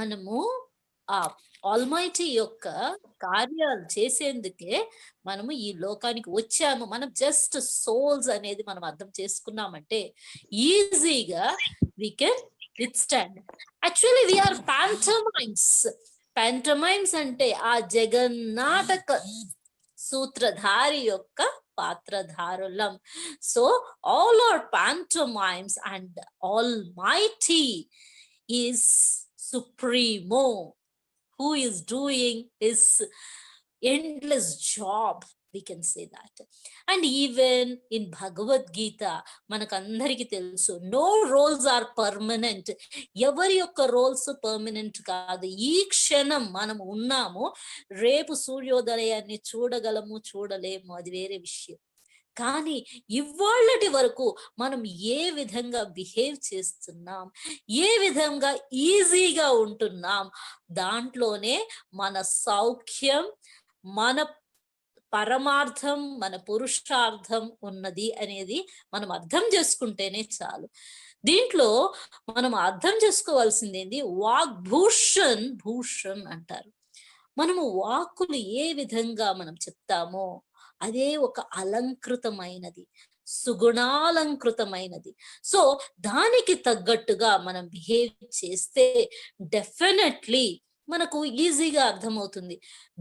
మనము ఆ ఆల్మైటీ యొక్క కార్యాలు చేసేందుకే మనము ఈ లోకానికి వచ్చాము. మనం జస్ట్ సోల్స్ అనేది మనం అర్థం చేసుకున్నామంటే ఈజీగా we can withstand. Actually we are pantomimes. Pantomimes అంటే ఆ జగన్నాటక సూత్రధారి యొక్క పాత్రధారులం. So all are pantomimes and almighty is supremo who is doing his endless job, we can say that. And even in Bhagavad Gita manakandariki telusu no roles are permanent. ఎవరి యొక్క roles permanent కాదు. ఈ క్షణం మనం ఉన్నాము, రేపు సూర్యోదయాన్ని చూడగలము చూడలేము, అది వేరే విషయం. కానీ ఇవాళటి వరకు మనం ఏ విధంగా బిహేవ్ చేస్తున్నాం, ఏ విధంగా ఈజీగా ఉంటున్నాం, దాంట్లోనే మన సౌఖ్యం, మన పరమార్థం, మన పురుషార్థం ఉన్నది అనేది మనం అర్థం చేసుకుంటేనే చాలు. దీంట్లో మనం అర్థం చేసుకోవాల్సింది ఏంది, వాగ్భూషణ్ భూషణ్ అంటారు. మనము వాక్కులు ఏ విధంగా మనం చెప్తామో అదే ఒక అలంకృతమైనది, సుగుణాలంకృతమైనది. సో దానికి తగ్గట్టుగా మనం బిహేవ్ చేస్తే డెఫినెట్లీ మనకు ఈజీగా అర్థమవుతుంది.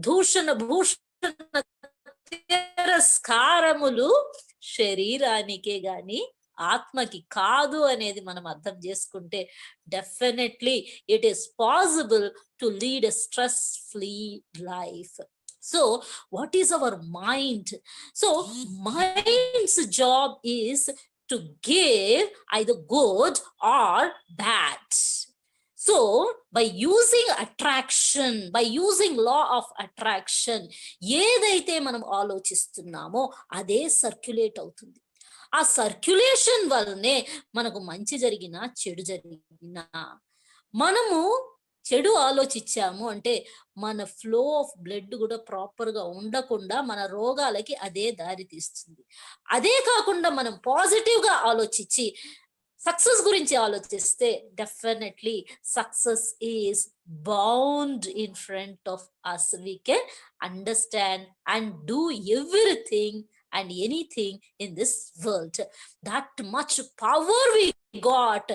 దూషణ భూషణ తిరస్కారములు శరీరానికే గాని ఆత్మకి కాదు అనేది మనం అర్థం చేసుకుంటే definitely it is possible to lead a stress free life. So what is our mind? So mind's job is to give either good or bad. So by using attraction, by using law of attraction, ఏదైతే మనం ఆలోచిస్తున్నామో అదే circulate అవుతుంది. ఆ circulation వల్లనే మనకు మంచి జరిగినా చెడు జరిగినా, మనము చెడు ఆలోచించాము అంటే మన ఫ్లో ఆఫ్ బ్లడ్ కూడా ప్రాపర్ గా ఉండకుండా మన రోగాలకి అదే దారి తీస్తుంది. అదే కాకుండా మనం పాజిటివ్ గా ఆలోచించి సక్సెస్ గురించి ఆలోచిస్తే definitely success is bound in front of us. We can understand and do everything and anything in this world. That much power we got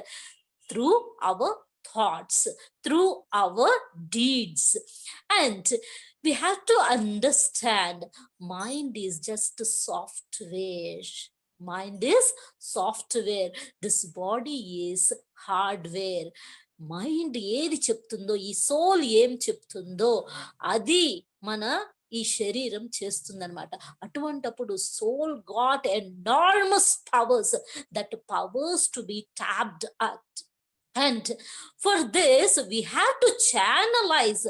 through our thoughts, through our deeds. And we have to understand mind is just a software. Mind is software. This body is hardware. Mind ఏది చెప్తుందో, ఈ soul ఏం చెప్తుందో అది మన ఈ శరీరం చేస్తుందన్నమాట. అటువంటప్పుడు soul got enormous powers, that powers to be tapped at. And for this we have to channelize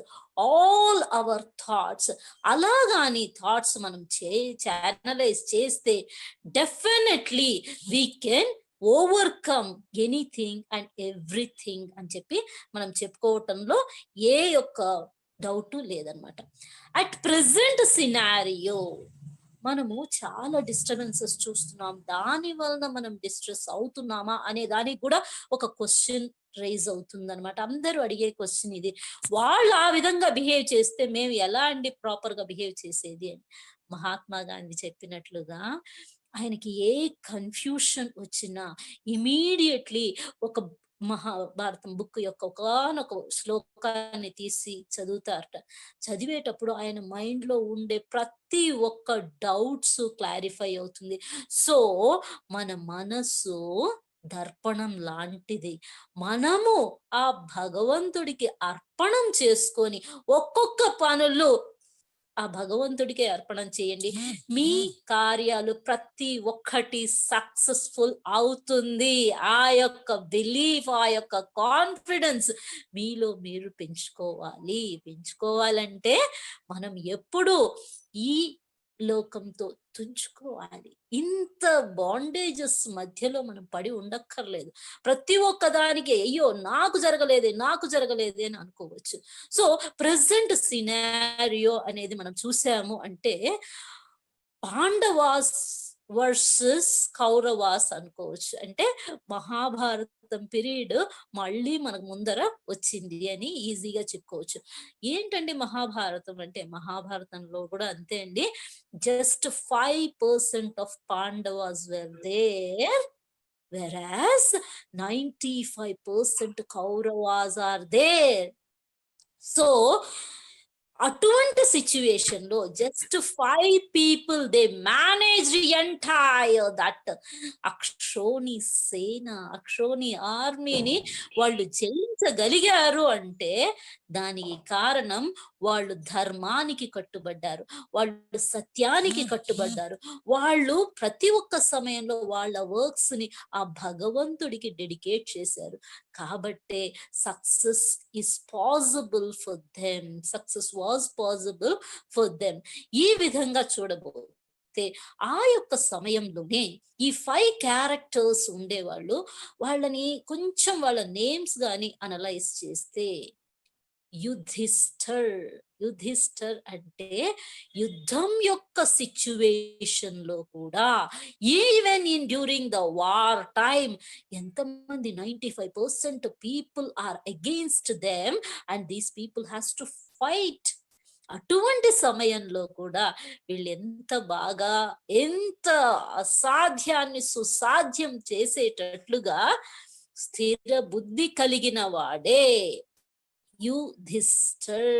all our thoughts. అలాగాని థాట్స్ మనం ఛానలైజ్ చేస్తే definitely we can overcome anything and everything అని చెప్పి మనం చెప్పుకోవటంలో ఏ యొక్క డౌట్ లేదనమాట. అట్ ప్రెసెంట్ సినారియో మనము చాలా డిస్టర్బెన్సెస్ చూస్తున్నాం. దాని వలన మనం డిస్ట్రెస్ అవుతున్నామా అనే దానికి కూడా ఒక క్వశ్చన్ రైజ్ అవుతుంది అనమాట. అందరూ అడిగే క్వశ్చన్ ఇది. వాళ్ళు ఆ విధంగా బిహేవ్ చేస్తే మేము ఎలా అండి ప్రాపర్ గా బిహేవ్ చేసేది అని. మహాత్మా గాంధీ చెప్పినట్లుగా ఆయనకి ఏ కన్ఫ్యూషన్ వచ్చినా ఇమీడియట్లీ ఒక మహాభారతం బుక్ యొక్క ఒకనొక శ్లోకాన్ని తీసి చదువుతారట. చదివేటప్పుడు ఆయన మైండ్ లో ఉండే ప్రతి ఒక్క డౌట్స్ క్లారిఫై అవుతుంది. సో మన మనసు దర్పణం లాంటిది. మనము ఆ భగవంతుడికి అర్పణం చేసుకొని ఒక్కొక్క పనులు ఆ భగవంతుడికే అర్పణం చేయండి. మీ కార్యాలు ప్రతి ఒక్కటి సక్సెస్ఫుల్ అవుతుంది. ఆ యొక్క బిలీఫ్, ఆ యొక్క కాన్ఫిడెన్స్ మీలో మీరు పెంచుకోవాలంటే మనం ఎప్పుడు ఈ లోకంతో తుంచుకోవాలి. ఇంత బాండేజెస్ మధ్యలో మనం పడి ఉండక్కర్లేదు. ప్రతి ఒక్కదానికి అయ్యో నాకు జరగలేదే అని అనుకోవచ్చు. సో ప్రెసెంట్ సినారియో అనేది మనం చూసాము అంటే పాండవాస్ వర్సెస్ కౌరవాస్ అనుకోవచ్చు. అంటే మహాభారతం పీరియడ్ మళ్ళీ మనకు ముందర వచ్చింది అని ఈజీగా చెప్పుకోవచ్చు. ఏంటండి మహాభారతం అంటే? మహాభారతంలో కూడా అంతే అండి. Just 5% of Pandavas were there, whereas 95% Kauravas are there. So అటువంటి సిచ్యువేషన్ లో just 5 people they manage entire that అక్షోని సేన, అక్షోని ఆర్మీని వాళ్ళు జయించగలిగారు అంటే దానికి కారణం వాళ్ళు ధర్మానికి కట్టుబడ్డారు, వాళ్ళు సత్యానికి కట్టుబడ్డారు, వాళ్ళు ప్రతి ఒక్క సమయంలో వాళ్ళ వర్క్స్ ని ఆ భగవంతుడికి డెడికేట్ చేశారు. కాబట్టే success is possible for them, success was possible for them. ఈ విధంగా చూడబోతే ఆ యొక్క సమయంలోనే ఈ 5 క్యారెక్టర్స్ ఉండేవాళ్ళు. వాళ్ళని కొంచెం వాళ్ళ నేమ్స్ గాని అనలైజ్ చేస్తే, యుధిష్ఠర్. యుధిష్ఠర్ అంటే యుద్ధం యొక్క సిచ్యువేషన్ లో కూడా, even in during the war time, ఎంతమంది 95% people are against them and these people has to fight. అటువంటి సమయంలో కూడా వీళ్ళు ఎంత బాగా, ఎంత అసాధ్యాన్ని సుసాధ్యం చేసేటట్లుగా స్థిర బుద్ధి కలిగిన వాడే యుధిష్ఠర్.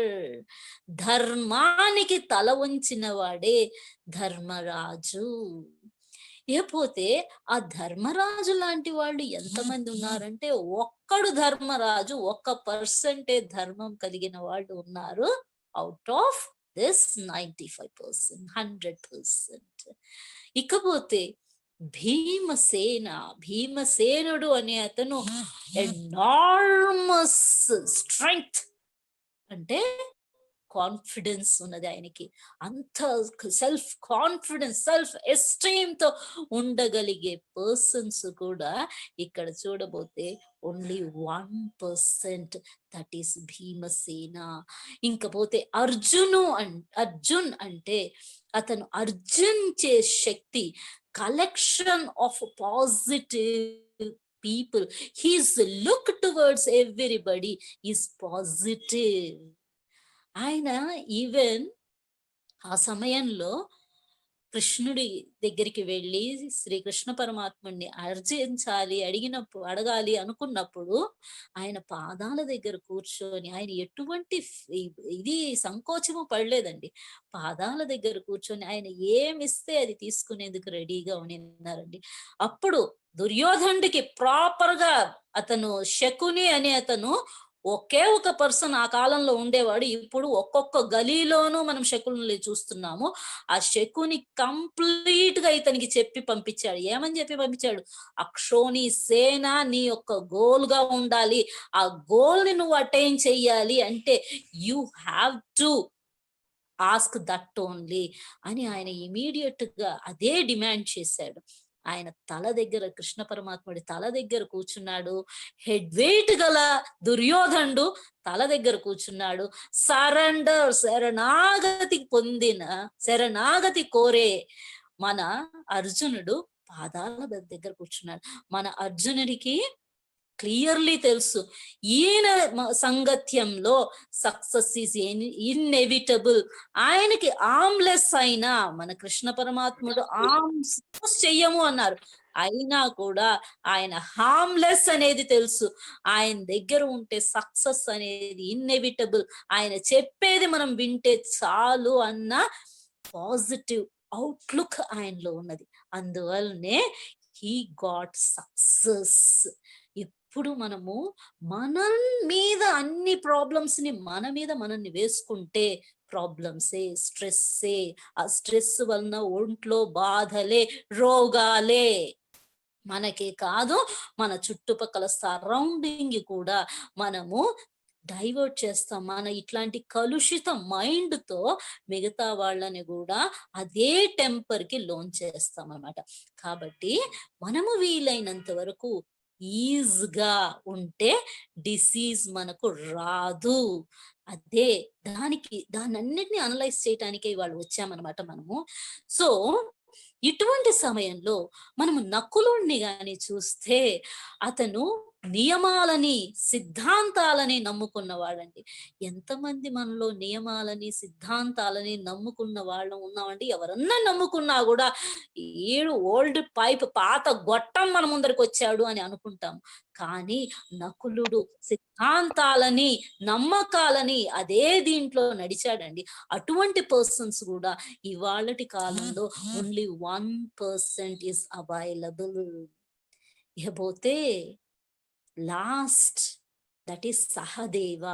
ధర్మానికి తల వంచిన వాడే ధర్మరాజు. ఇకపోతే ఆ ధర్మరాజు లాంటి వాళ్ళు ఎంతమంది ఉన్నారంటే, ఒక్కడు ధర్మరాజు, 1% ధర్మం కలిగిన వాళ్ళు ఉన్నారు అవుట్ ఆఫ్ దిస్ 95%, 100%. ఇకపోతే భీమసేన. భీమసేనుడు అనే అతను ఎనార్మస్ స్ట్రెంగ్త్, అంటే కాన్ఫిడెన్స్ ఉన్నది ఆయనకి. అంత సెల్ఫ్ కాన్ఫిడెన్స్, సెల్ఫ్ ఎస్టీమ్ తో ఉండగలిగే పర్సన్స్ కూడా ఇక్కడ చూడబోతే ఓన్లీ 1%, దట్ ఈస్ భీమసేన. ఇంకపోతే అర్జున్ అంటే అతను అర్జునించే శక్తి, collection of positive people, his look towards everybody is positive. ఆయన ఈవెన్ ఆ సమయంలో కృష్ణుడి దగ్గరికి వెళ్ళి శ్రీకృష్ణ పరమాత్ముడిని అడగాలి అనుకున్నప్పుడు ఆయన పాదాల దగ్గర కూర్చొని, ఆయన ఎటువంటి ఇది సంకోచము పడలేదండి. పాదాల దగ్గర కూర్చొని ఆయన ఏమిస్తే అది తీసుకునేందుకు రెడీగా ఉన్నారండి. అప్పుడు దుర్యోధనుడికి ప్రాపర్ గా, అతను శకుని అనే అతను ఒకే ఒక పర్సన్ ఆ కాలంలో ఉండేవాడు. ఇప్పుడు ఒక్కొక్క గలీలోనూ మనం శకుని చూస్తున్నాము. ఆ శకుని కంప్లీట్ గా ఇతనికి చెప్పి పంపించాడు. ఏమని చెప్పి పంపించాడు? అక్షోని సేన నీ యొక్క గోల్ గా ఉండాలి, ఆ గోల్ ని నువ్వు అటైన్ చెయ్యాలి అంటే you have to ask that only అని ఆయన ఇమీడియట్ గా అదే డిమాండ్ చేశాడు. ఆయన తల దగ్గర, కృష్ణ పరమాత్ముడి తల దగ్గర కూర్చున్నాడు. హెడ్ వెయిట్ గల దుర్యోధనుడు తల దగ్గర కూర్చున్నాడు. శరణాగతి కోరే మన అర్జునుడు పాదాల దగ్గర కూర్చున్నాడు. మన అర్జునుడికి క్లియర్లీ తెలుసు, ఈయన సంగత్యంలో సక్సెస్ ఈజ్ ఇన్ఎవిటబుల్. ఆయనకి ఆర్మ్లెస్ అయినా, మన కృష్ణ పరమాత్ముడు ఆర్మ్స్ చెయ్యము అన్నారు, అయినా కూడా ఆయన హార్మ్లెస్ అనేది తెలుసు. ఆయన దగ్గర ఉంటే సక్సెస్ అనేది ఇన్ఎవిటబుల్. ఆయన చెప్పేది మనం వింటే చాలు అన్న పాజిటివ్ అవుట్లుక్ ఆయనలో ఉన్నది. అందువల్లనే హీ గాట్ సక్సెస్. ఇప్పుడు మనము మన మీద అన్ని ప్రాబ్లమ్స్ ని మన మీద మనల్ని వేసుకుంటే ప్రాబ్లమ్సే, స్ట్రెస్సే. ఆ స్ట్రెస్ వలన ఒంట్లో బాధలే, రోగాలే. మనకే కాదు, మన చుట్టుపక్కల సరౌండింగ్ కూడా మనము డైవర్ట్ చేస్తాం. మన ఇట్లాంటి కలుషిత మైండ్ తో మిగతా వాళ్ళని కూడా అదే టెంపర్ కి లోన్ చేస్తాం అన్నమాట. కాబట్టి మనము వీలైనంత వరకు ఈజీగా ఉంటే డిసీజ్ మనకు రాదు. అదే దాన్ని అన్నిటిని అనలైజ్ చేయటానికే వాళ్ళు వచ్చామన్నమాట మనము. సో ఇటువంటి సమయంలో మనము నకులుణ్ణి గాని చూస్తే అతను నియమాలని సిద్ధాంతాలని నమ్ముకున్నవాడండి. ఎంతమంది మనలో నియమాలని సిద్ధాంతాలని నమ్ముకున్న వాళ్ళం ఉన్నామండి. ఎవరన్నా నమ్ముకున్నా కూడా ఏడు ఓల్డ్ పైప్ పాత గొట్టం మన ముందరికి వచ్చాడు అని అనుకుంటాం. కానీ నకులుడు సిద్ధాంతాలని నమ్మకాలని అదే దీంట్లో నడిచాడండి. అటువంటి పర్సన్స్ కూడా ఇవాళటి కాలంలో ఓన్లీ 1% is available. ఇకపోతే last that is Sahadeva.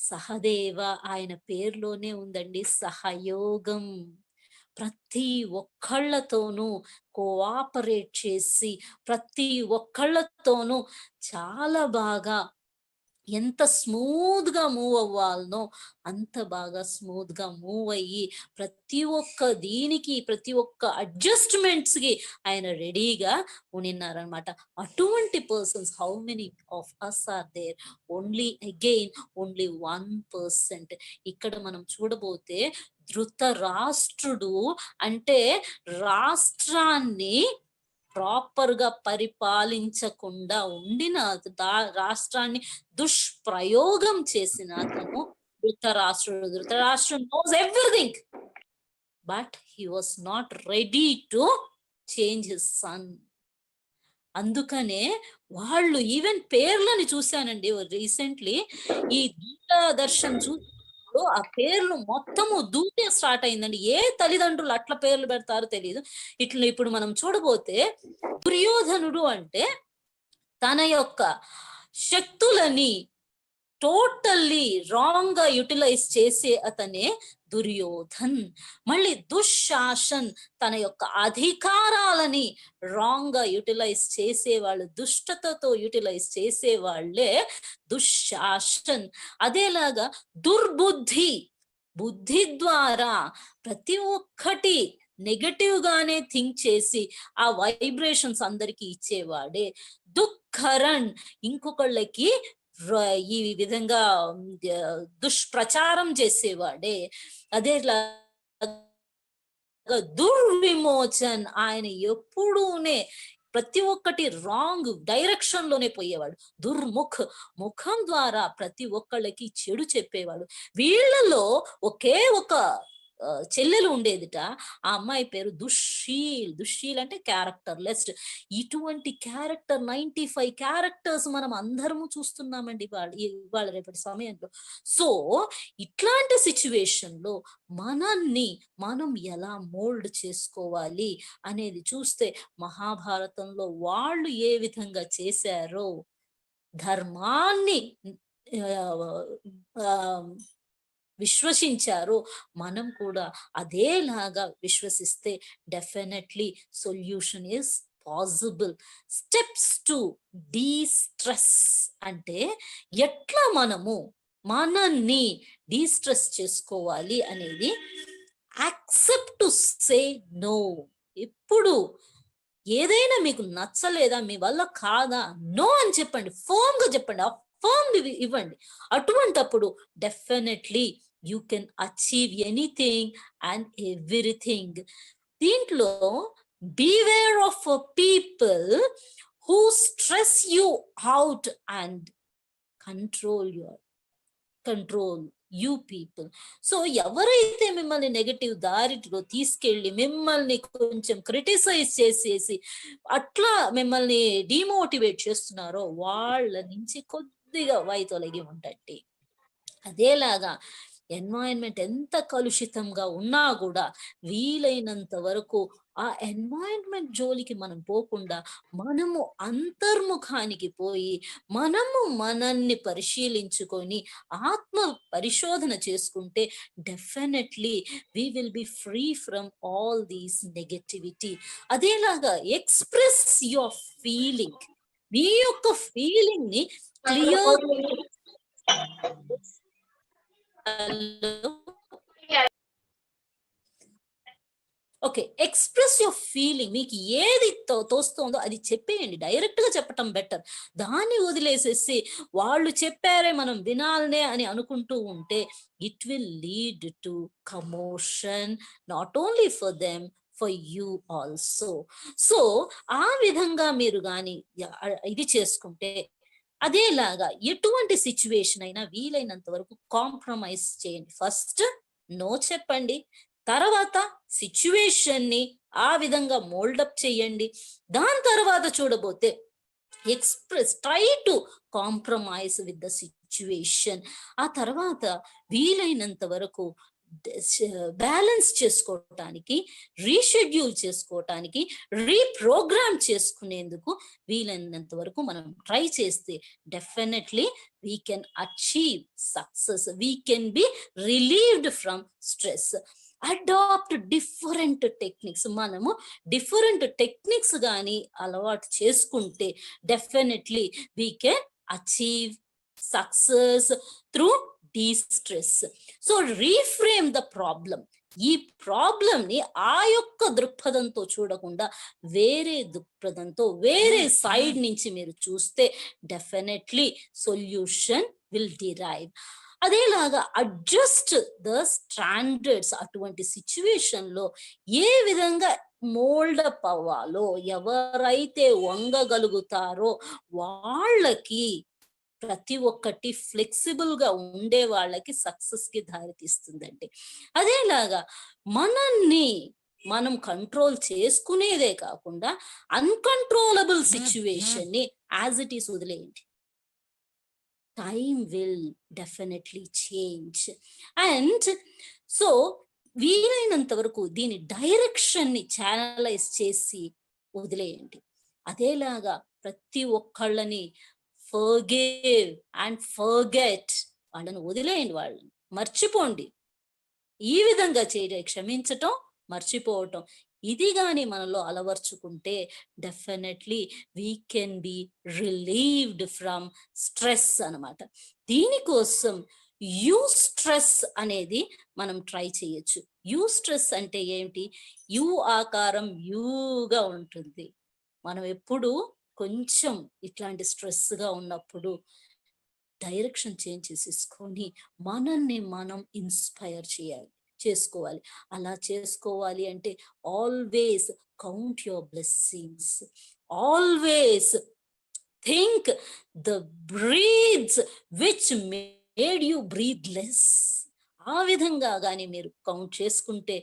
Sahadeva ఆయన పేరులోనే ఉందండి సహయోగం. ప్రతి ఒక్కళ్ళతోనూ కోఆపరేట్ చేసి ప్రతి ఒక్కళ్ళతోనూ చాలా బాగా ఎంత స్మూత్ గా మూవ్ అవ్వాలనో అంత బాగా స్మూత్ గా మూవ్ అయ్యి ప్రతి ఒక్క దీనికి ప్రతి ఒక్క అడ్జస్ట్మెంట్స్ కి ఆయన రెడీగా ఉనిన్నారనమాట. అటువంటి persons how many of us are there? Only again only 1%. ఇక్కడ మనం చూడబోతే ధృతరాష్ట్రుడు అంటే రాష్ట్రాన్ని ప్రాపర్ గా పరిపాలించకుండా ఉండిన రాష్ట్రాన్ని దుష్ప్రయోగం చేసిన అతను ధృతరాష్ట్రుడు. ధృతరాష్ట్రుడు knows everything, but he was not ready to change his son. అందుకనే వాళ్ళు ఈవెన్ పేర్లని చూశానండి రీసెంట్లీ. ఈ దూరదర్శన్ ఆ పేర్లు మొత్తము దూతే స్టార్ట్ అయిందండి. ఏ తల్లిదండ్రులు అట్లా పేర్లు పెడతారో తెలియదు. ఇట్లా ఇప్పుడు మనం చూడబోతే దుర్యోధనుడు అంటే తన యొక్క శక్తులని టోటల్లీ రాంగ్ గా యూటిలైజ్ చేసే అతనే దుర్యోధన్. మళ్ళీ దుశ్శాసన్ తన యొక్క అధికారాలని రాంగ్ గా యూటిలైజ్ చేసేవాళ్ళు, దుష్టతతో యూటిలైజ్ చేసేవాళ్లే దుశ్శాసన్. అదేలాగా దుర్బుద్ధి, బుద్ధి ద్వారా ప్రతి ఒక్కటి నెగటివ్ గానే థింక్ చేసి ఆ వైబ్రేషన్స్ అందరికి ఇచ్చేవాడే దుఃఖరణ్. ఇంకొకళ్ళకి ఈ విధంగా దుష్ప్రచారం చేసేవాడే. అదే దుర్విమోచన్, ఆయన ఎప్పుడూనే ప్రతి ఒక్కటి రాంగ్ డైరెక్షన్ లోనే పోయేవాడు. ముఖం ద్వారా ప్రతి ఒక్కళ్ళకి చెడు చెప్పేవాడు. వీళ్ళలో ఒకే ఒక చెల్లెలు ఉండేదిట. ఆ అమ్మాయి పేరు దుశ్శీల్. దుశ్శీల్ అంటే క్యారెక్టర్ లెస్ట్. ఇటువంటి క్యారెక్టర్ 95 క్యారెక్టర్స్ మనం అందరము చూస్తున్నామండి ఇవాళ రేపటి సమయంలో. సో ఇట్లాంటి సిచ్యువేషన్ లో మనం ఎలా మోల్డ్ చేసుకోవాలి అనేది చూస్తే మహాభారతంలో వాళ్ళు ఏ విధంగా చేశారో ధర్మాన్ని విశ్వసించారో మనం కూడా అదేలాగా విశ్వసిస్తే definitely solution is possible. Steps to destress అంటే ఎట్లా మనల్ని డీస్ట్రెస్ చేసుకోవాలి అనేది యాక్సెప్ట్ టు సే నో. ఎప్పుడు ఏదైనా మీకు నచ్చలేదా, మీ వల్ల కాదా, నో అని చెప్పండి. ఫర్మ్ గా చెప్పండి, ఫర్మ్ ఇవ్వండి. అటువంటప్పుడు definitely you can achieve anything and everything. దీంట్లో beware of people who stress you out and control you people. So ఎవరైతే మిమ్మల్ని నెగటివ్ దారిలో తీసుకెళ్ళి మిమ్మల్ని కొంచెం క్రిటిసైజ్ చేసేసి అట్లా మిమ్మల్ని డిమోటివేట్ చేస్తున్నారో వాళ్ళ నుంచి కొద్దిగా వైతొలగి ఉండండి. అదేలాగా ఎన్వైరన్మెంట్ ఎంత కలుషితంగా ఉన్నా కూడా వీలైనంత వరకు ఆ ఎన్వైరన్మెంట్ జోలికి మనం పోకుండా మనము అంతర్ముఖానికి పోయి మనల్ని పరిశీలించుకొని ఆత్మ పరిశోధన చేసుకుంటే definitely we will be free from all these negativity. అదేలాగా ఎక్స్ప్రెస్ యువర్ ఫీలింగ్, మీ యొక్క ఫీలింగ్ ని clear okay express your feeling. మీకు ఏది తోస్తుందో అది చెప్పేయండి. డైరెక్ట్ గా చెప్పటం బెటర్. దాన్ని వదిలేసేసి వాళ్ళు చెప్పారే మనం వినాలనే అని అనుకుంటూ ఉంటే it will lead to commotion, not only for them, for you also. So ఆ విధంగా మీరు గాని ఇది చేసుకుంటే, అదేలాగా ఎటువంటి సిచ్యువేషన్ అయినా వీలైనంత వరకు కాంప్రమైజ్ చేయండి. ఫస్ట్ నో చెప్పండి, తర్వాత సిచ్యువేషన్ ని ఆ విధంగా మోల్డప్ చేయండి. దాని తర్వాత చూడబోతే try to compromise with the situation. ఆ తర్వాత వీలైనంత వరకు బ్యాలెన్స్ చేసుకోవటానికి, రీషెడ్యూల్ చేసుకోవటానికి, రీప్రోగ్రామ్ చేసుకునేందుకు వీలైనంత వరకు మనం ట్రై చేస్తే definitely we can achieve success, we can be relieved from stress. Adapt different techniques. మనము డిఫరెంట్ టెక్నిక్స్ కానీ అలవాటు చేసుకుంటే definitely we can achieve success through de-stress. So reframe the problem. ఈ ప్రాబ్లం ని ఆ యొక్క దృక్పథంతో చూడకుండా వేరే దృక్పథంతో, వేరే సైడ్ నుంచి మీరు చూస్తే డెఫినెట్లీ సొల్యూషన్ విల్ డిరైవ్. అదేలాగా అడ్జస్ట్ ద స్టాండర్డ్స్. అటువంటి సిచ్యువేషన్ లో ఏ విధంగా మోల్డప్ అవ్వాలో, ఎవరైతే వంగగలుగుతారో వాళ్ళకి, ప్రతి ఒక్కటి ఫ్లెక్సిబుల్ గా ఉండే వాళ్ళకి సక్సెస్ కి దారితీస్తుందండి. అదేలాగా మనల్ని మనం కంట్రోల్ చేసుకునేదే కాకుండా అన్కంట్రోలబుల్ సిచ్యువేషన్ ని యాజ్ ఇట్ ఈస్ వదిలేయండి. Time will definitely change. And so వీలైనంత వరకు దీని డైరెక్షన్ ని ఛానలైజ్ చేసి వదిలేయండి. అదేలాగా ప్రతి ఒక్కళ్ళని ఫర్గివ్ అండ్ ఫర్గెట్. వాళ్ళని వదిలేయండి, వాళ్ళని మర్చిపోండి. ఈ విధంగా క్షమించటం, మర్చిపోవటం, ఇది గాని మనలో అలవర్చుకుంటే definitely we can be relieved from stress అన్నమాట. దీనికోసం యూ స్ట్రెస్ అనేది మనం ట్రై చేయొచ్చు. యూ స్ట్రెస్ అంటే ఏంటి? యూ ఆకారం యూగా ఉంటుంది. మనం ఎప్పుడు కొంచెం ఇట్లాంటి స్ట్రెస్ గా ఉన్నప్పుడు డైరెక్షన్ చేంజ్ చేసేసుకొని మనల్ని మనం ఇన్స్పైర్ చేసుకోవాలి. అలా చేసుకోవాలి అంటే always count your blessings, always think the breaths which made you breathless. ఆ విధంగా కానీ మీరు కౌంట్ చేసుకుంటే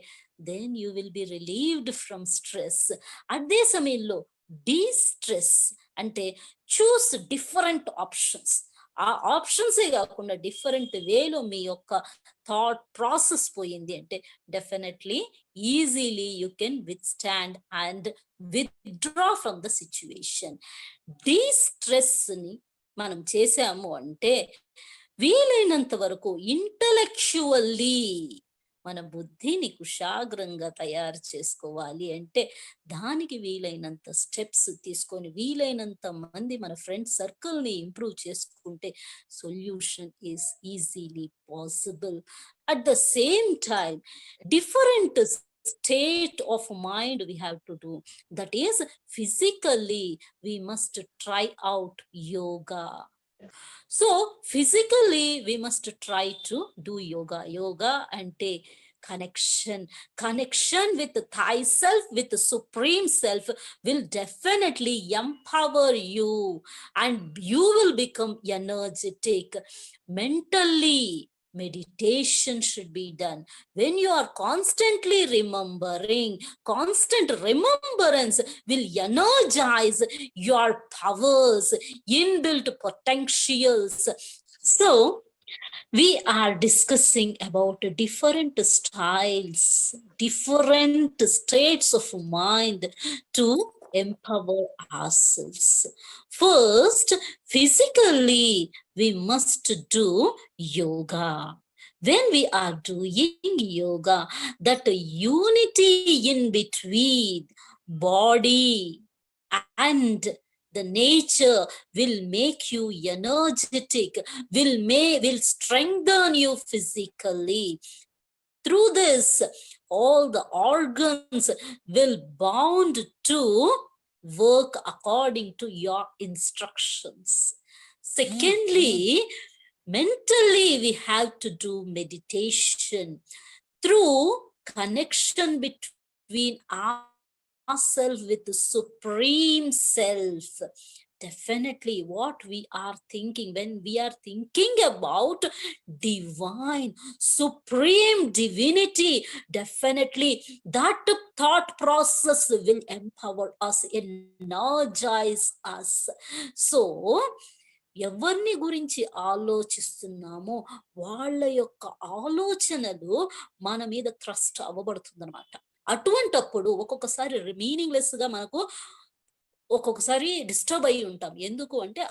then you will be relieved from stress. అదే సమయంలో డీస్ట్రెస్ అంటే చూస్ డిఫరెంట్ ఆప్షన్స్. ఆ ఆప్షన్సే కాకుండా డిఫరెంట్ వేలో మీ యొక్క థాట్ ప్రాసెస్ పోయింది అంటే definitely easily you can withstand and withdraw from the situation. De-stress ని మనం చేసాము అంటే వీలైనంత వరకు ఇంటలెక్చువల్లీ మన బుద్ధిని కుశాగ్రంగా తయారు చేసుకోవాలి అంటే దానికి వీలైనంత స్టెప్స్ తీసుకొని, వీలైనంత మంది మన ఫ్రెండ్ సర్కిల్ ని ఇంప్రూవ్ చేసుకుంటే solution is easily possible. At the same time different state of mind we have to do. That is, physically we must try out yoga. So physically we must try to do yoga ante connection with thyself, with the supreme self will definitely empower you and you will become energetic. Mentally meditation should be done. When you are constantly remembering, constant remembrance will energize your powers, inbuilt potentials. So we are discussing about different styles, different states of mind to empower ourselves. First, physically we must do yoga. When we are doing yoga, that unity in between body and the nature will make you energetic, will strengthen you physically. Through this, all the organs will bound to work according to your instructions. Secondly, mentally we have to do meditation through connection between between ourselves with the supreme self. Definitely what we are thinking, when we are thinking about divine supreme divinity, definitely that thought process will empower us, energize us. So ఎవరిని గురించి ఆలోచిస్తున్నామో వాళ్ళ యొక్క ఆలోచనలు మన మీద thrust అవ్వబడుతుందన్నమాట. అటువంటప్పుడు ఒక్కొక్కసారి meaningless గా మనకు ఒక్కొక్కసారి డిస్టర్బ్ అయ్యి ఉంటాం. ఎందుకు అంటే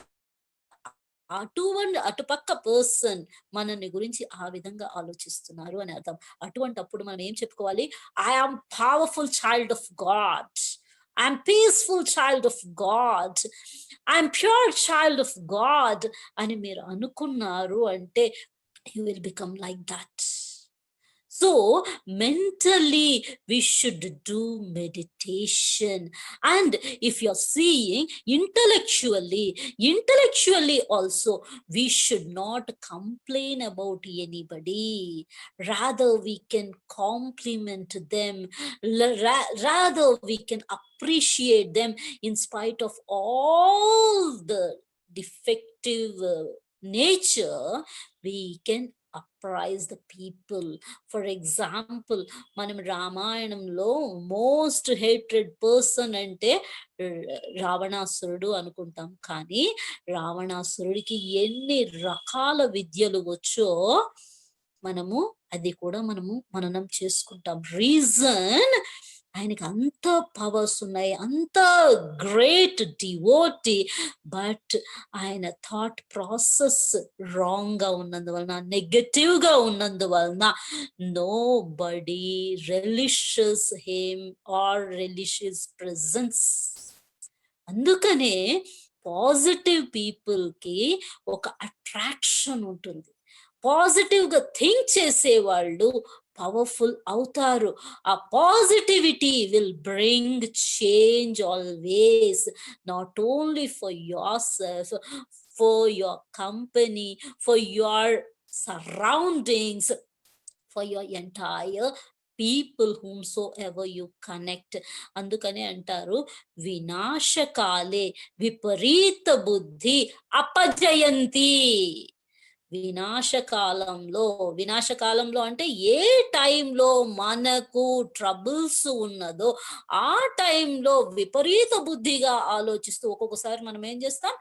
అటుపక్క పర్సన్ మనల్ని గురించి ఆ విధంగా ఆలోచిస్తున్నారు అని అర్థం. అటువంటప్పుడు మనం ఏం చెప్పుకోవాలి? I am powerful child of God, I'm peaceful child of God, I'm pure child of God అని మీరు అనుకున్నారు అంటే you will become like that. So mentally we should do meditation, and if you're seeing intellectually also we should not complain about anybody, rather we can compliment them, rather we can appreciate them in spite of all the defective nature. We can appraise the people. For example, మనం రామాయణంలో most hated person అంటే రావణాసురుడు అనుకుంటాం. కానీ రావణాసురుడికి ఎన్ని రకాల విద్యలు వచ్చో అది కూడా మననం చేసుకుంటాం. రీజన్, ఆయనకి అంత పవర్స్ ఉన్నాయి, అంత గ్రేట్ డివోటీ, బట్ ఆయన థాట్ ప్రాసెస్ రాంగ్ గా ఉన్నందువలన, నెగటివ్ గా ఉన్నందువలన nobody relishes him or relishes presence. అందుకనే పాజిటివ్ పీపుల్ కి ఒక అట్రాక్షన్ ఉంటుంది. పాజిటివ్ గా థింక్ చేసేవాళ్ళు పవర్ఫుల్ అవుతారు. ఆ positivity will bring change always, not only for your self, for your company, for your surroundings, for your entire people whomsoever you connect. అందుకనే అంటారు, వినాశకాలే విపరీత బుద్ధి అపజయంతి. వినాశకాలంలో అంటే ఏ టైంలో మనకు ట్రబుల్స్ ఉన్నదో ఆ టైంలో విపరీత బుద్ధిగా ఆలోచిస్తూ ఒక్కొక్కసారి మనం ఏం చేస్తాం?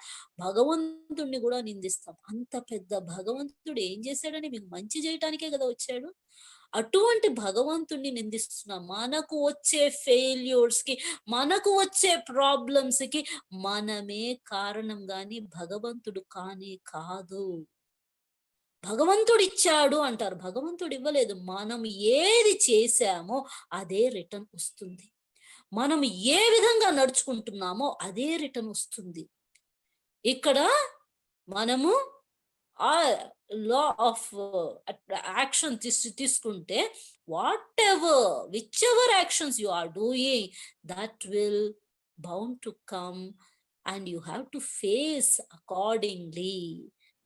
భగవంతుడిని కూడా నిందిస్తాం. అంత పెద్ద భగవంతుడు ఏం చేశాడని? మీకు మంచి చేయటానికే కదా వచ్చాడు. అటువంటి భగవంతుడిని నిందిస్తున్నాం. మనకు వచ్చే ఫెయిల్యూర్స్ కి, మనకు వచ్చే ప్రాబ్లమ్స్ కి మనమే కారణం గాని భగవంతుడు కానే కాదు. భగవంతుడు ఇచ్చాడు అంటారు, భగవంతుడు ఇవ్వలేదు. మనం ఏది చేశామో అదే రిటర్న్ వస్తుంది. మనం ఏ విధంగా నడుచుకుంటున్నామో అదే రిటర్న్ వస్తుంది. ఇక్కడ మనము ఆ లా ఆఫ్ యాక్షన్ తీసుకుంటే, whatever whichever actions you are doing, that will bound to come and you have to face accordingly.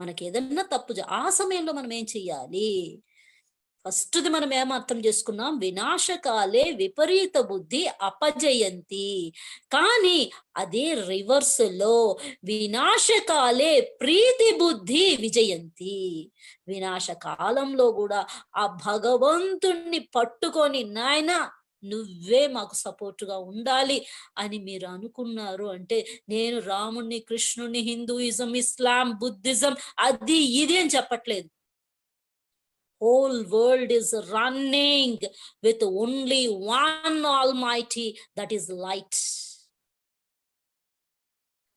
మనకి ఏదన్నా తప్పు ఆ సమయంలో మనం ఏం చెయ్యాలి? ఫస్ట్ది మనం ఏం అర్థం చేసుకున్నాం? వినాశకాలే విపరీత బుద్ధి అపజయంతి. కానీ అదే రివర్స్ లో వినాశకాలే ప్రీతి బుద్ధి విజయంతి. వినాశకాలంలో కూడా ఆ భగవంతుణ్ణి పట్టుకొని, నాయనా నువ్వే మాకు సపోర్టుగా ఉండాలి అని మీరు అనుకున్నారు అంటే, నేను రాముణ్ణి, కృష్ణుని, హిందూయిజం, ఇస్లాం, బుద్ధిజం అది ఇది అని చెప్పట్లేదు. whole world is running with only one Almighty, that is light.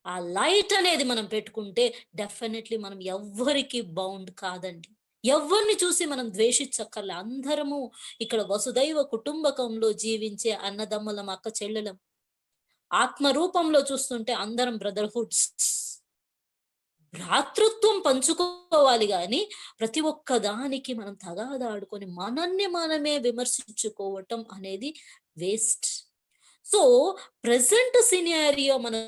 ఆ లైట్ అనేది మనం పెట్టుకుంటే డెఫినెట్లీ మనం ఎవ్వరికి బౌండ్ కాదండి. ఎవరిని చూసి మనం ద్వేషించక్కర్లే. అందరము ఇక్కడ వసుదైవ కుటుంబకంలో జీవించే అన్నదమ్ములం, అక్క చెల్లెలం. ఆత్మ రూపంలో చూస్తుంటే అందరం బ్రదర్హుడ్స్. భ్రాతృత్వం పంచుకోవాలి గాని ప్రతి ఒక్క దానికి మనం తగాదాడుకొని మనమే విమర్శించుకోవటం అనేది వేస్ట్. సో ప్రెసెంట్ సినారియో మనం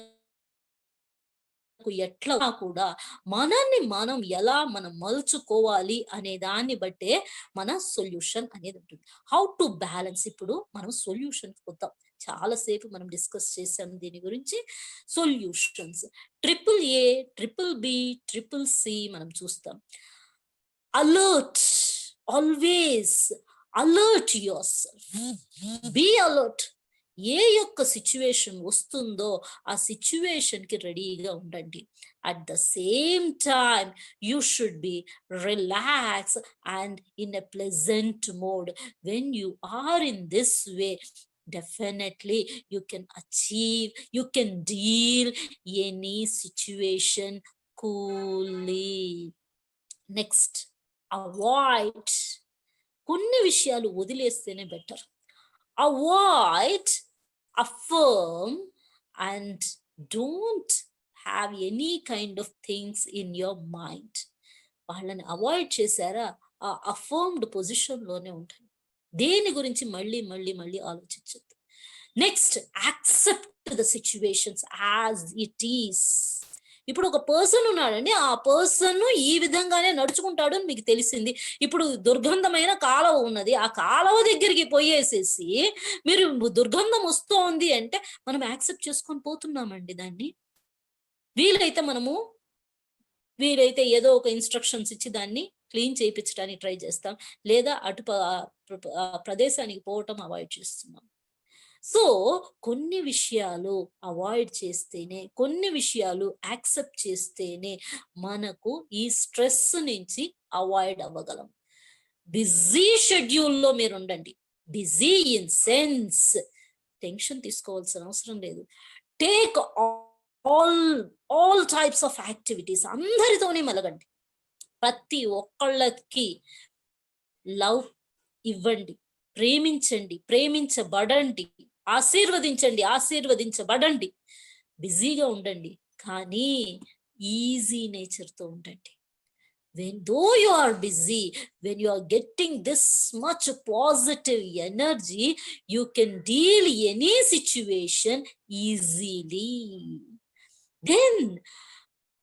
ఎట్లా కూడా మనల్ని మనం ఎలా మనం మలుచుకోవాలి అనే దాన్ని బట్టే మన సొల్యూషన్ అనేది ఉంటుంది. హౌ టు బ్యాలెన్స్, ఇప్పుడు మనం సొల్యూషన్ వద్దాం. చాలాసేపు మనం డిస్కస్ చేసాం దీని గురించి. సొల్యూషన్స్ AAA, BBB, CCC మనం చూస్తాం. Alert, always alert yourself, be alert. ఏ యొక్క సిచ్యువేషన్ వస్తుందో ఆ సిచ్యువేషన్ కి రెడీగా ఉండండి. At the same time you should be relax and in a pleasant mode. When you are in this way, definitely you can achieve, you can deal any situation coolly. Next, avoid. కొన్ని విషయాలు వదిలేస్తేనే better. Avoid, affirm, and don't have any kind of things in your mind. వాళ్ళని avoid చేశారా, ఆ అఫర్మ్డ్ position లోనే ఉంటాయి. దేని గురించి మళ్ళీ మళ్ళీ మళ్ళీ ఆలోచించద్దు. Next, accept the situations as it is. ఇప్పుడు ఒక పర్సన్ ఉన్నాడండి, ఆ పర్సన్ ఈ విధంగానే నడుచుకుంటాడు అని మీకు తెలిసింది. ఇప్పుడు దుర్గంధమైన కాలువ ఉన్నది, ఆ కాలువ దగ్గరికి పోయేసేసి మీరు దుర్గంధం వస్తోంది అంటే మనం యాక్సెప్ట్ చేసుకొని పోతున్నామండి దాన్ని. వీలైతే ఏదో ఒక ఇన్స్ట్రక్షన్స్ ఇచ్చి దాన్ని క్లీన్ చేయించడానికి ట్రై చేస్తాం, లేదా అటు ప్రదేశానికి పోవటం అవాయిడ్ చేస్తున్నాం. సో కొన్ని విషయాలు అవాయిడ్ చేస్తేనే, కొన్ని విషయాలు యాక్సెప్ట్ చేస్తేనే మనకు ఈ స్ట్రెస్ నుంచి అవాయిడ్ అవ్వగలం. బిజీ షెడ్యూల్లో మీరు ఉండండి. బిజీ ఇన్ సెన్స్ టెన్షన్ తీసుకోవాల్సిన అవసరం లేదు. Take all types of activities. అందరితోనే మెలగండి, ప్రతి ఒక్కళ్ళకి లవ్ ఇవ్వండి, ప్రేమించండి, ప్రేమించబడండి, ఆశీర్వదించబడండి. బిజీగా ఉండండి కానీ ఈజీ నేచర్తో ఉండండి. Though you are busy, when you are getting this much positive energy, you can deal any situation easily. Then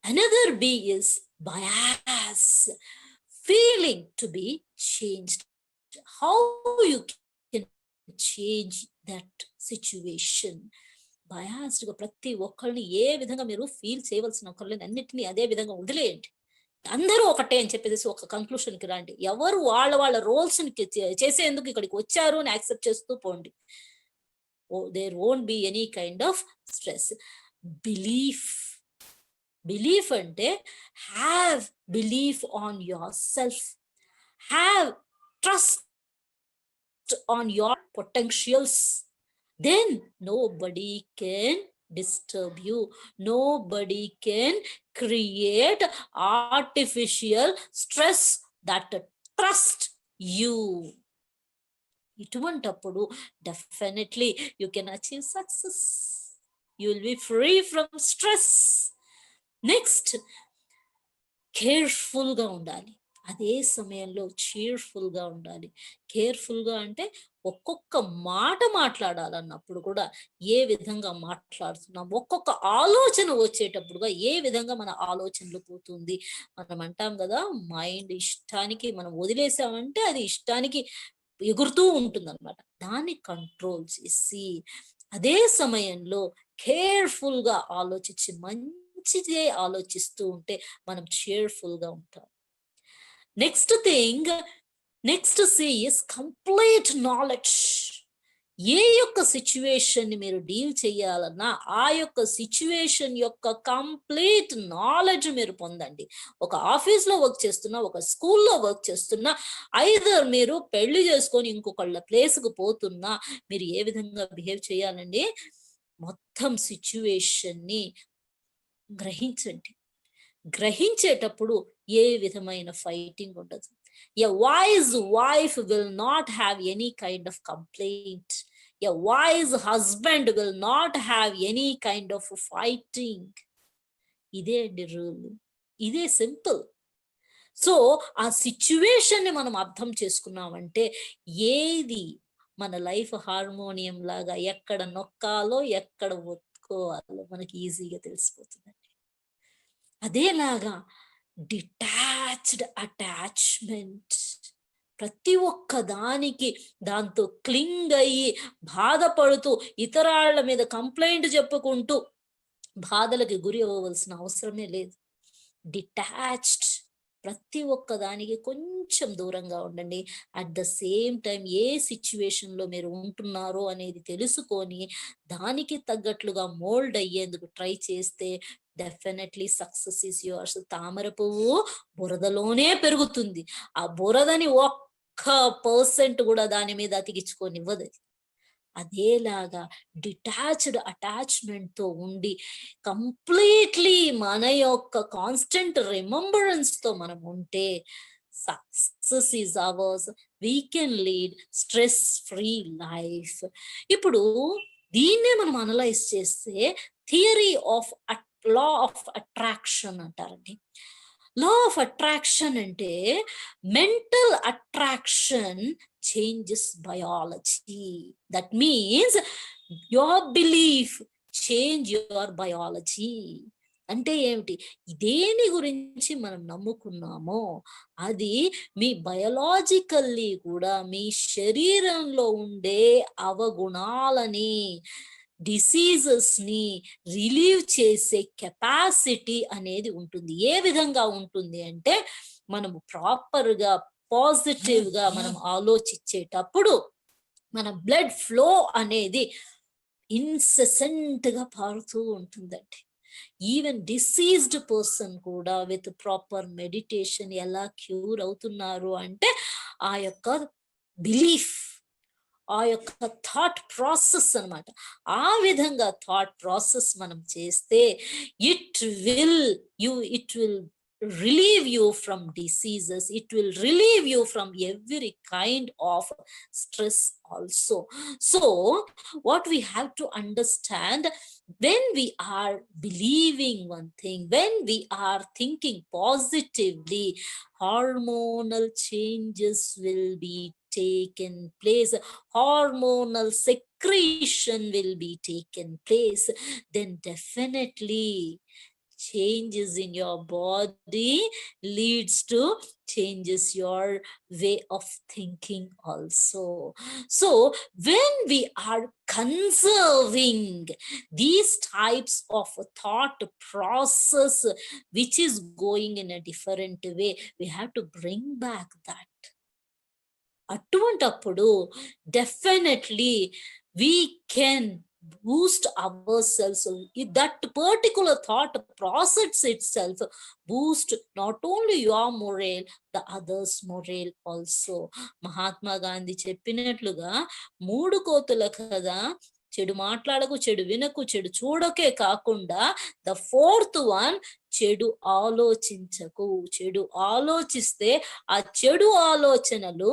another B is bias, feeling to be changed. How you can change that situation? Biased గా ప్రతి ఒక్కరిని ఏ విధంగా మీరు feel చేయవలసిన ఒక్కరిని అన్నిటినీ అదే విధంగా వదిలేయండి. అందరూ ఒకటే అని చెప్పేసి ఒక కంక్లూషన్ కి రండి. ఎవరు వాళ్ళ రోల్స్ చేసేందుకు ఇక్కడికి వచ్చారు అని యాక్సెప్ట్ చేస్తూ పోండి. There won't be any kind of stress. Belief అంటే have belief on yourself, have trust on your potentials. Then nobody can disturb you, nobody can create artificial stress that trust you. ఇటువంటప్పుడు definitely you can achieve success, you will be free from stress. Next, careful గా ఉండాలి, అదే సమయంలో cheerful గా ఉండాలి. Careful గా అంటే ఒక్కొక్క మాట మాట్లాడాలన్నప్పుడు కూడా ఏ విధంగా మాట్లాడుతున్నాం, ఒక్కొక్క ఆలోచన వచ్చేటప్పుడుగా ఏ విధంగా మన ఆలోచనలు పోతుంది. మనం అంటాం కదా, మైండ్ ఇష్టానికి మనం వదిలేసామంటే అది ఇష్టానికి ఎగురుతూ ఉంటుంది అనమాట. దాన్ని కంట్రోల్ చేసి అదే సమయంలో కేర్ఫుల్ గా ఆలోచించి మంచిదే ఆలోచిస్తూ ఉంటే మనం cheerful గా ఉంటాం. Next C is complete knowledge. ఏ యొక్క సిచ్యువేషన్ ని మీరు డీల్ చేయాలన్నా ఆ యొక్క సిచ్యువేషన్ యొక్క కంప్లీట్ నాలెడ్జ్ మీరు పొందండి. ఒక ఆఫీస్లో వర్క్ చేస్తున్నా, ఒక స్కూల్లో వర్క్ చేస్తున్నా, ఐదర్ మీరు పెళ్లి చేసుకొని ఇంకొకళ్ళ ప్లేస్కు పోతున్నా మీరు ఏ విధంగా బిహేవ్ చేయాలండి, మొత్తం సిచ్యువేషన్ ని గ్రహించండి. గ్రహించేటప్పుడు ఏ విధమైన ఫైటింగ్ ఉండదు. A wise wife will not have any kind of complaint. A wise husband will not have any kind of fighting. ఇదే అండి రూల్, ఇదే సింపుల్. సో ఆ సిచ్యువేషన్ ని మనం అర్థం చేసుకున్నామంటే ఏది మన లైఫ్ హార్మోనియం లాగా ఎక్కడ నొక్కాలో ఎక్కడ ఒత్తుకోవాలో మనకి ఈజీగా తెలిసిపోతుందండి. అదేలాగా డిటాచ్డ్ అటాచ్మెంట్, ప్రతి ఒక్క దానికి దాంతో క్లింగ్ అయ్యి బాధపడుతూ ఇతరాళ్ళ మీద కంప్లైంట్ చెప్పుకుంటూ బాధలకి గురి అవ్వవలసిన అవసరమే లేదు. డిటాచ్డ్, ప్రతి ఒక్క దానికి కొంచెం దూరంగా ఉండండి. అట్ ద సేమ్ టైం ఏ సిచ్యువేషన్‌లో మీరు ఉంటున్నారో అనేది తెలుసుకొని, దానికి తగ్గట్లుగా మోల్డ్ అయ్యేందుకు ట్రై చేస్తే డెఫినెట్‌లీ సక్సెస్ ఈస్ యువర్స్. తామర పువ్వు బురదలోనే పెరుగుతుంది. ఆ బురదని ఒక్క పర్సెంట్ కూడా దాని మీద అతికించుకోనివ్వదది. అదేలాగా డిటాచ్డ్ అటాచ్‌మెంట్‌తో ఉండి కంప్లీట్‌లీ మన యొక్క కాన్స్టెంట్ రిమెంబరెన్స్‌తో మనం ఉంటే success is ours. We can lead stress free life. ఇప్పుడు దీన్నే మనం అనలైజ్ చేస్తే theory of law of attraction అంటారండి. లా ఆఫ్ అట్రాక్షన్ అంటే mental attraction changes biology. That means your belief change your biology. అంటే ఏమిటి? దేని గురించి మనం నమ్ముకున్నామో అది మీ బయోలాజికల్లీ కూడా మీ శరీరంలో ఉండే అవగుణాలని, డిసీజెస్ ని రిలీవ్ చేసే కెపాసిటీ అనేది ఉంటుంది. ఏ విధంగా ఉంటుంది అంటే, మనము ప్రాపర్ గా పాజిటివ్ గా మనం ఆలోచించేటప్పుడు మన బ్లడ్ ఫ్లో అనేది ఇన్సెసెంట్ గా పారుతూ ఉంటుందండి. ఈవెన్ డిసీజ్డ్ పర్సన్ కూడా విత్ ప్రాపర్ మెడిటేషన్ ఎలా క్యూర్ అవుతున్నారు అంటే, ఆ యొక్క బిలీఫ్, ఆ యొక్క థాట్ ప్రాసెస్ అన్నమాట. ఆ విధంగా థాట్ ప్రాసెస్ మనం చేస్తే it will relieve you from diseases, it will relieve you from every kind of stress also. So what we have to understand, when we are believing one thing, when we are thinking positively, hormonal changes will be taken place, hormonal secretion will be taken place, then definitely changes in your body leads to changes your way of thinking also. So when we are conserving these types of thought process which is going in a different way, we have to bring back that. అటువంటప్పుడు definitely we can boost ourselves. That particular thought process itself boost not only your morale, the others morale also. Mahatma Gandhi చెప్పినట్లుగా 3 కోతుల కథ, చెడు మాట్లాడకు, చెడు వినకు, చెడు చూడకే కాకుండా the 4th one, చెడు ఆలోచించకు. చెడు ఆలోచిస్తే ఆ చెడు ఆలోచనలు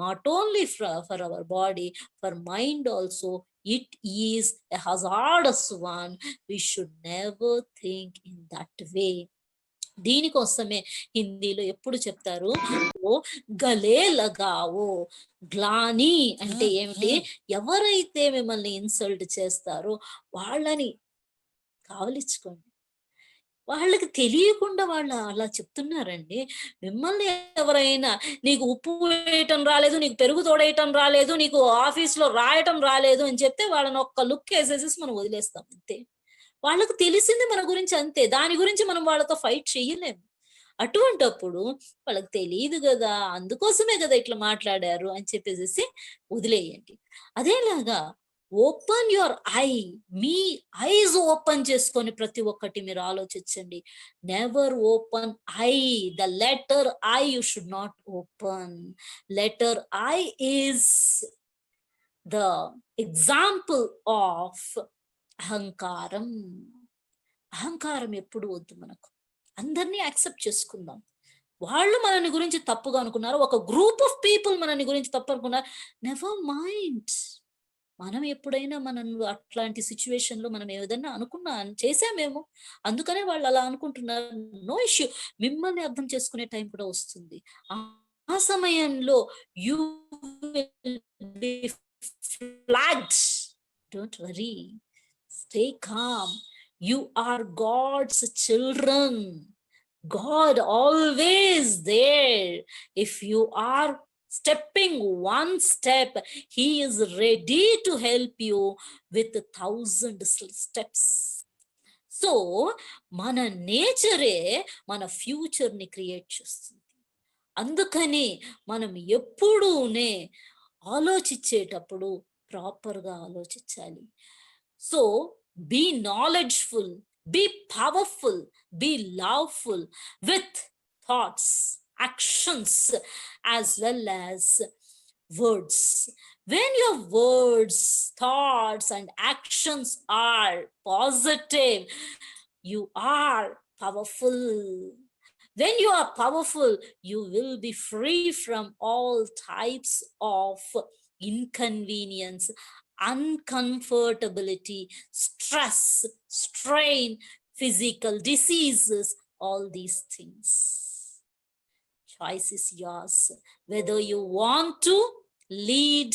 not only for our body, for mind also, it is a hazardous one. We should never think in that way. దీనికోసమే హిందీలో ఎప్పుడు చెప్తారు, ఓ గలే లగావో. గ్లాని అంటే ఏమిటి? ఎవరైతే మిమ్మల్ని ఇన్సల్ట్ చేస్తారో వాళ్ళని కావలించుకోండి. వాళ్ళకి తెలియకుండా వాళ్ళు అలా చెప్తున్నారండి. మిమ్మల్ని ఎవరైనా నీకు ఉప్పు వేయటం రాలేదు, నీకు పెరుగు తోడేయటం రాలేదు, నీకు ఆఫీస్‌లో రాయటం రాలేదు అని చెప్తే వాళ్ళని ఒక్క లుక్ ఏసేసేసి మనం వదిలేస్తాం అంతే. వాళ్ళకి తెలిసింది మన గురించి అంతే. దాని గురించి మనం వాళ్ళతో ఫైట్ చెయ్యలేము. అటువంటప్పుడు వాళ్ళకి తెలీదు గదా! అందుకోసమే గదా ఇట్లా మాట్లాడారు అని చెప్పేసేసి వదిలేయండి. అదేలాగా ఓపెన్ యువర్ ఐ. మీ ఐస్ ఓపెన్ చేసుకొని ప్రతి ఒక్కటి మీరు ఆలోచించండి. Never open I. The letter I you should not open. Letter I is the example of అహంకారం. అహంకారం ఎప్పుడు వద్దు మనకు. అందరినీ యాక్సెప్ట్ చేసుకుందాం. వాళ్ళు మనని గురించి తప్పుగా అనుకున్నారు, ఒక గ్రూప్ ఆఫ్ పీపుల్ మనని గురించి తప్పు అనుకున్నారు, నెవర్ మైండ్. మనం ఎప్పుడైనా అట్లాంటి సిచ్యువేషన్ లో మనం ఏదైనా అనుకున్నా చేసామేమో, అందుకనే వాళ్ళు అలా అనుకుంటున్నారు. No issue. మిమ్మల్ని అర్థం చేసుకునే టైం కూడా వస్తుంది. ఆ సమయంలో you will be flagged. Don't worry, stay calm. You are God's children. God always there. If you are stepping one step, he is ready to help you with 1,000 steps. So మన నేచరే మన ఫ్యూచర్ని create చేస్తుంది. అందుకని మనం ఎప్పుడూనే ఆలోచించేటప్పుడు ప్రాపర్గా ఆలోచించాలి. So be knowledgeful, be powerful, be loveful with thoughts, actions, as well as words. When your words, thoughts, and actions are positive, you are powerful. When you are powerful, you will be free from all types of inconvenience, uncomfortability, stress, strain, physical diseases, all these things. Choice is yours. Whether you want to lead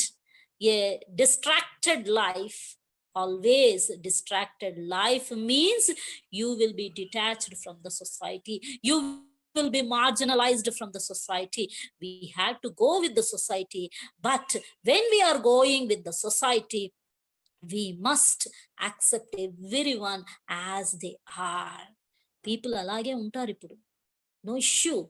a distracted life. Always distracted life means you will be detached from the society. You will be marginalized from the society. We have to go with the society. But when we are going with the society, we must accept everyone as they are. People alage untaru ippudu. No issue.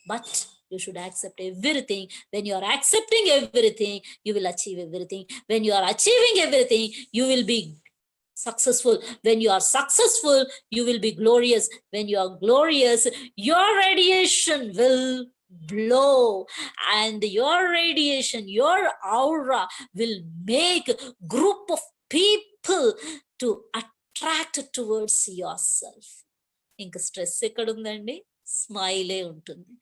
But you should accept everything. When you are accepting everything, you will achieve everything. When you are achieving everything, you will be successful. When you are successful, you will be glorious. When you are glorious, your radiation will blow, and your radiation, your aura will make group of people to attract towards yourself. ఇంకా stress ఎక్కడ ఉందండి? స్మైలే ఉంటుంది.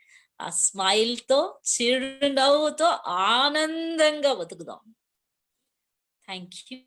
ఆ స్మైల్తో, చిరునవ్వుతో ఆనందంగా బతుకుదాం. Thank you.